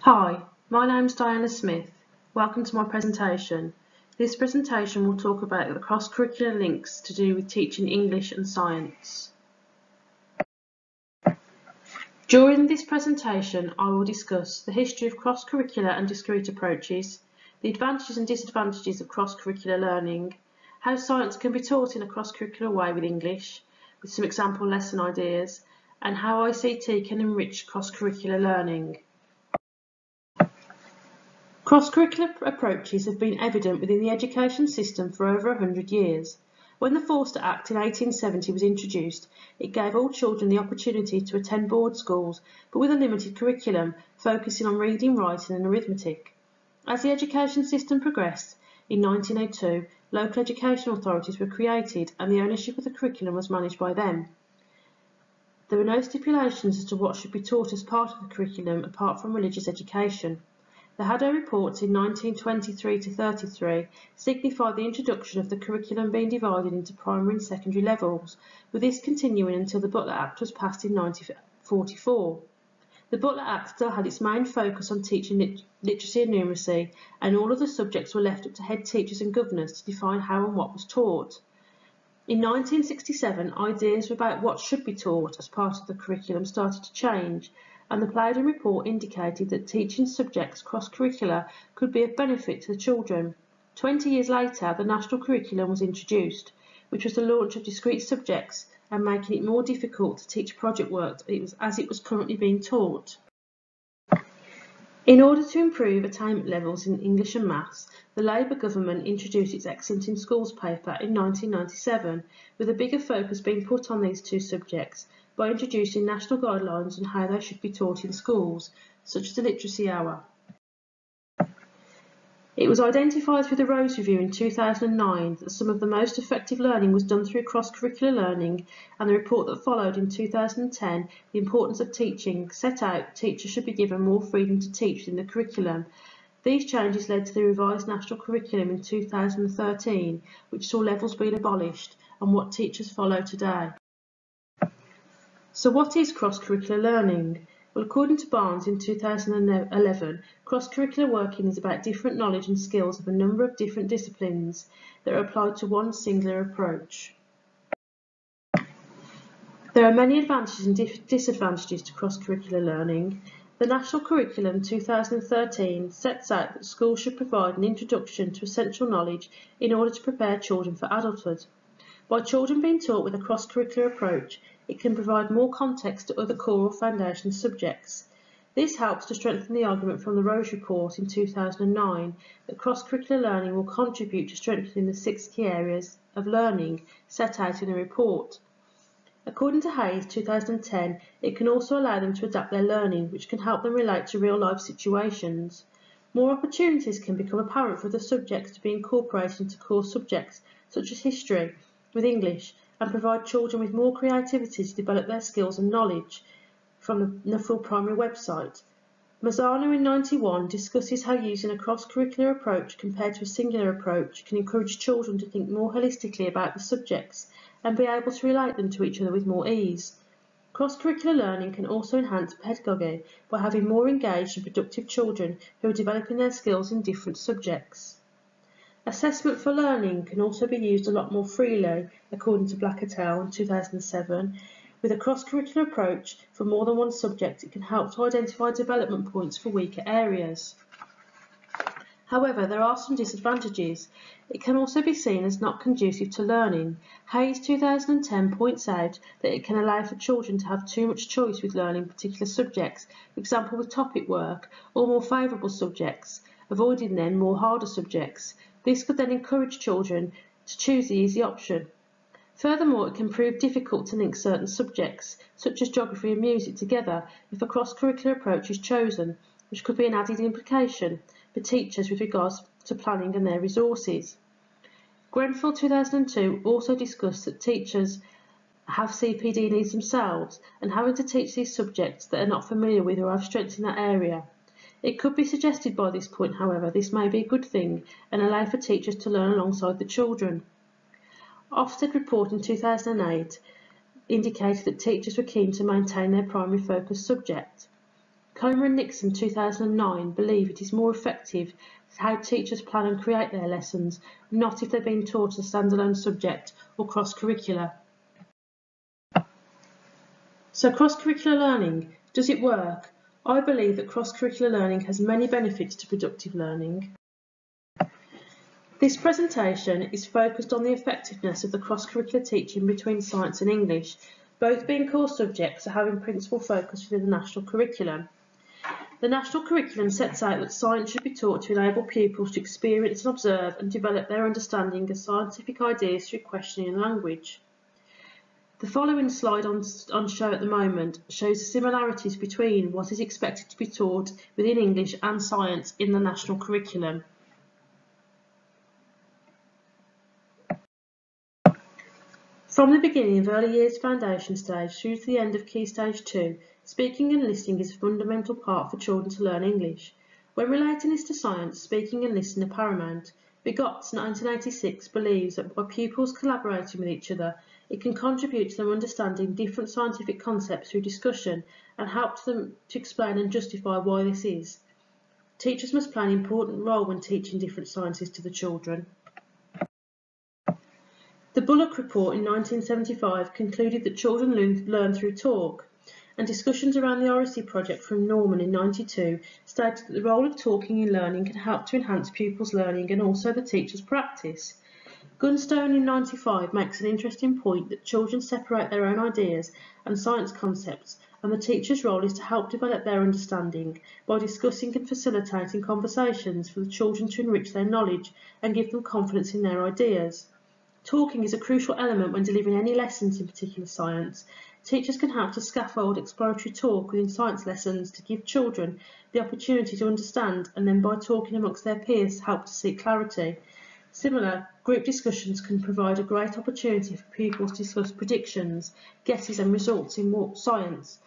Hi, my name is Diana Smith. Welcome to my presentation. This presentation will talk about the cross-curricular links to do with teaching English and science. During this presentation, I will discuss the history of cross-curricular and discrete approaches, the advantages and disadvantages of cross-curricular learning, how science can be taught in a cross-curricular way with English, with some example lesson ideas, and how ICT can enrich cross-curricular learning. Cross-curricular approaches have been evident within the education system for over 100 years. When the Forster Act in 1870 was introduced, it gave all children the opportunity to attend board schools, but with a limited curriculum, focusing on reading, writing and arithmetic. As the education system progressed, in 1902, local education authorities were created and the ownership of the curriculum was managed by them. There were no stipulations as to what should be taught as part of the curriculum apart from religious education. The Haddo reports in 1923 to 33 signified the introduction of the curriculum being divided into primary and secondary levels, with this continuing until the Butler Act was passed in 1944. The Butler Act still had its main focus on teaching literacy and numeracy, and all of the subjects were left up to head teachers and governors to define how and what was taught. In 1967, ideas about what should be taught as part of the curriculum started to change, and the Plowden report indicated that teaching subjects cross-curricular could be of benefit to the children. 20 years later, the national curriculum was introduced, which was the launch of discrete subjects and making it more difficult to teach project work as it was currently being taught. In order to improve attainment levels in English and Maths, the Labour government introduced its Excellent in Schools paper in 1997, with a bigger focus being put on these two subjects by introducing national guidelines on how they should be taught in schools, such as the Literacy Hour. It was identified through the Rose Review in 2009 that some of the most effective learning was done through cross-curricular learning, and the report that followed in 2010, The Importance of Teaching, set out teachers should be given more freedom to teach within the curriculum. These changes led to the revised national curriculum in 2013, which saw levels being abolished, and what teachers follow today. So what is cross-curricular learning? Well, according to Barnes in 2011, cross-curricular working is about different knowledge and skills of a number of different disciplines that are applied to one singular approach. There are many advantages and disadvantages to cross-curricular learning. The National Curriculum 2013 sets out that schools should provide an introduction to essential knowledge in order to prepare children for adulthood. By children being taught with a cross-curricular approach, it can provide more context to other core or foundation subjects. This helps to strengthen the argument from the Rose Report in 2009 that cross-curricular learning will contribute to strengthening the 6 key areas of learning set out in the report. According to Hayes 2010, it can also allow them to adapt their learning, which can help them relate to real-life situations. More opportunities can become apparent for the subjects to be incorporated into core subjects such as history, with English, and provide children with more creativity to develop their skills and knowledge from the full primary website. Mazzano in 91 discusses how using a cross-curricular approach compared to a singular approach can encourage children to think more holistically about the subjects and be able to relate them to each other with more ease. Cross-curricular learning can also enhance pedagogy by having more engaged and productive children who are developing their skills in different subjects. Assessment for learning can also be used a lot more freely, according to Black et al. In 2007. With a cross-curricular approach for more than one subject, it can help to identify development points for weaker areas. However, there are some disadvantages. It can also be seen as not conducive to learning. Hayes 2010 points out that it can allow for children to have too much choice with learning particular subjects, for example with topic work, or more favourable subjects, avoiding then more harder subjects. This could then encourage children to choose the easy option. Furthermore, it can prove difficult to link certain subjects, such as geography and music, together if a cross-curricular approach is chosen, which could be an added implication for teachers with regards to planning and their resources. Grenfell 2002 also discussed that teachers have CPD needs themselves and having to teach these subjects that are not familiar with or have strengths in that area. It could be suggested by this point, however, this may be a good thing and allow for teachers to learn alongside the children. Ofsted report in 2008 indicated that teachers were keen to maintain their primary focus subject. Comer and Nixon 2009 believe it is more effective how teachers plan and create their lessons, not if they're being taught as a standalone subject or cross-curricular. So cross-curricular learning, does it work? I believe that cross-curricular learning has many benefits to productive learning. This presentation is focused on the effectiveness of the cross-curricular teaching between science and English, both being core subjects and having principal focus within the national curriculum. The national curriculum sets out that science should be taught to enable pupils to experience and observe and develop their understanding of scientific ideas through questioning and language. The following slide on show at the moment shows the similarities between what is expected to be taught within English and science in the national curriculum. From the beginning of early years foundation stage through to the end of Key Stage 2, speaking and listening is a fundamental part for children to learn English. When relating this to science, speaking and listening are paramount. Bigot's 1986 believes that by pupils collaborating with each other, it can contribute to them understanding different scientific concepts through discussion and help them to explain and justify why this is. Teachers must play an important role when teaching different sciences to the children. The Bullock Report in 1975 concluded that children learn through talk, and discussions around the RSE project from Norman in 92 stated that the role of talking in learning can help to enhance pupils' learning and also the teacher's practice. Gunstone in 95 makes an interesting point that children separate their own ideas and science concepts, and the teacher's role is to help develop their understanding by discussing and facilitating conversations for the children to enrich their knowledge and give them confidence in their ideas. Talking is a crucial element when delivering any lessons in particular science. Teachers can help to scaffold exploratory talk within science lessons to give children the opportunity to understand and then by talking amongst their peers help to seek clarity. Similar, group discussions can provide a great opportunity for pupils to discuss predictions, guesses and results in science.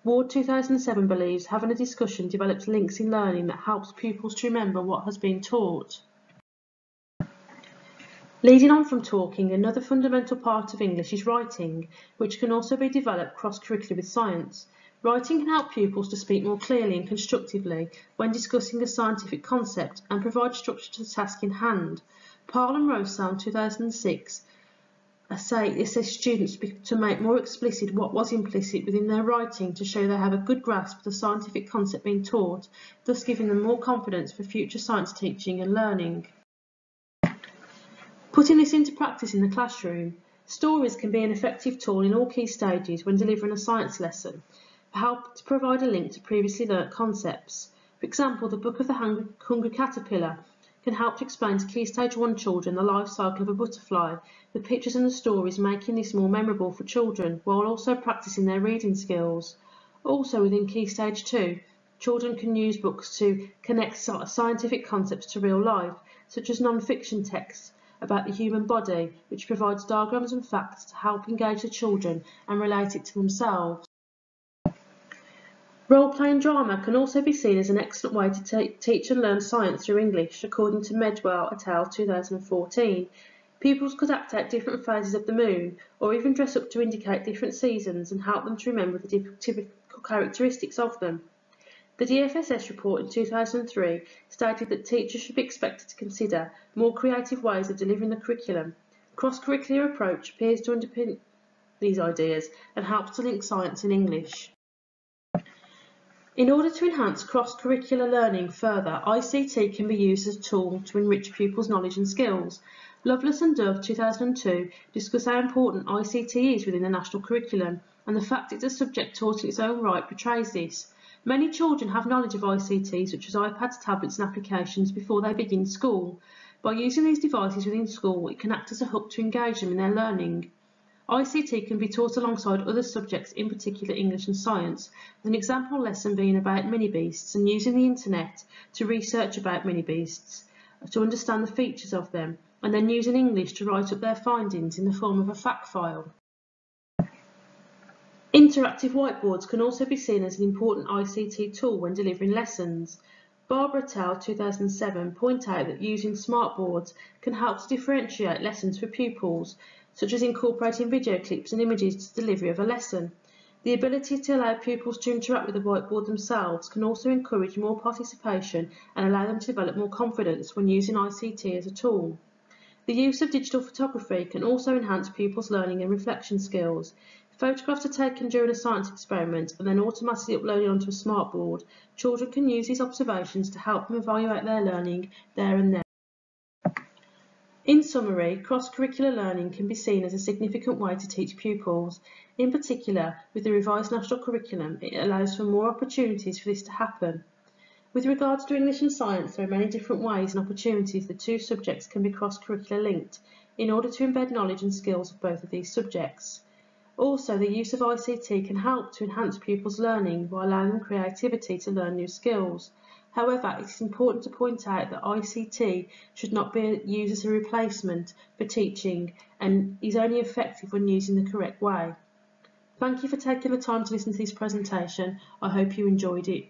Ward 2007 believes having a discussion develops links in learning that helps pupils to remember what has been taught. Leading on from talking, another fundamental part of English is writing, which can also be developed cross-curricular with science. Writing can help pupils to speak more clearly and constructively when discussing a scientific concept and provide structure to the task in hand. Parle and Rosal in 2006 assess students to make more explicit what was implicit within their writing to show they have a good grasp of the scientific concept being taught, thus giving them more confidence for future science teaching and learning. Putting this into practice in the classroom, stories can be an effective tool in all key stages when delivering a science lesson, help to provide a link to previously learnt concepts. For example, the Book of the Hungry Caterpillar can help to explain to Key Stage 1 children the life cycle of a butterfly, the pictures and the stories making this more memorable for children while also practising their reading skills. Also within Key Stage 2, children can use books to connect scientific concepts to real life, such as non-fiction texts about the human body, which provides diagrams and facts to help engage the children and relate it to themselves. Role-playing drama can also be seen as an excellent way to teach and learn science through English, according to Medwell et al. 2014. Pupils could act out different phases of the moon, or even dress up to indicate different seasons and help them to remember the typical characteristics of them. The DFSS report in 2003 stated that teachers should be expected to consider more creative ways of delivering the curriculum. Cross-curricular approach appears to underpin these ideas and helps to link science and English. In order to enhance cross-curricular learning further, ICT can be used as a tool to enrich pupils' knowledge and skills. Lovelace and Dove 2002 discuss how important ICT is within the national curriculum, and the fact it's a subject taught in its own right portrays this. Many children have knowledge of ICT, such as iPads, tablets and applications, before they begin school. By using these devices within school, it can act as a hook to engage them in their learning. ICT can be taught alongside other subjects, in particular English and science, with an example lesson being about mini-beasts and using the internet to research about mini-beasts, to understand the features of them, and then using English to write up their findings in the form of a fact file. Interactive whiteboards can also be seen as an important ICT tool when delivering lessons. Barbara et al. 2007 point out that using smartboards can help to differentiate lessons for pupils, such as incorporating video clips and images to the delivery of a lesson. The ability to allow pupils to interact with the whiteboard themselves can also encourage more participation and allow them to develop more confidence when using ICT as a tool. The use of digital photography can also enhance pupils' learning and reflection skills. If photographs are taken during a science experiment and then automatically uploaded onto a smartboard, children can use these observations to help them evaluate their learning there and then. In summary, cross-curricular learning can be seen as a significant way to teach pupils. In particular, with the revised national curriculum, it allows for more opportunities for this to happen. With regards to English and Science, there are many different ways and opportunities the two subjects can be cross-curricular linked in order to embed knowledge and skills of both of these subjects. Also, the use of ICT can help to enhance pupils' learning while allowing them creativity to learn new skills. However, it is important to point out that ICT should not be used as a replacement for teaching and is only effective when used in the correct way. Thank you for taking the time to listen to this presentation. I hope you enjoyed it.